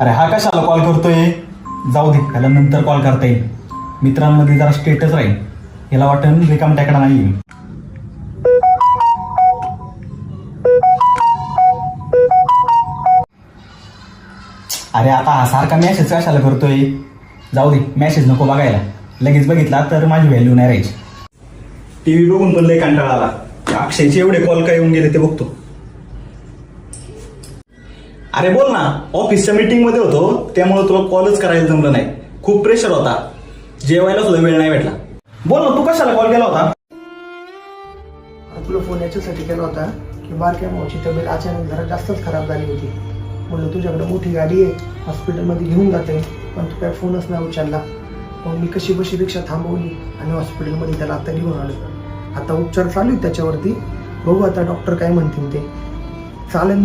अरे हा कशाला कॉल करतोय? जाऊ दे, त्याला नंतर कॉल करता येईल. मित्रांमध्ये जरा स्टेटस राहील. याला वाटण रिकाम टॅकडा नाही. अरे आता हा सारखा मॅसेज कशाला करतोय? जाऊ दे, मॅसेज नको बघायला. लगेच बघितला तर माझी व्हॅल्यू नाही राहायची. टीव्ही बघून पण लय कंटाळा आला. अक्षयचे एवढे कॉल काय येऊन गेले ते बघतो. अरे बोल ना, ऑफिसच्या मीटिंग मध्ये होतो त्यामुळे तुला कॉलच करायला जमलं नाही. खूप प्रेशर होता, जेवायला सुद्धा वेळ नाही भेटला. बोल ना, तू कशाला कॉल केला होता? तुला फोन याच्यासाठी केला होता की बारक्या भाऊची तब्येत अचानक जरा जास्तच खराब झाली होती. म्हणलं तुझ्याकडे मोठी गाडी आहे, हॉस्पिटलमध्ये घेऊन जाते, पण तू काय फोनच नाही उचलला. मग मी कशी बशी रिक्षा थांबवली आणि हॉस्पिटलमध्ये त्याला आता घेऊन आलो. आता उपचार चालू आहेत त्याच्यावरती. बघू आता डॉक्टर काय म्हणतील ते. चालेल.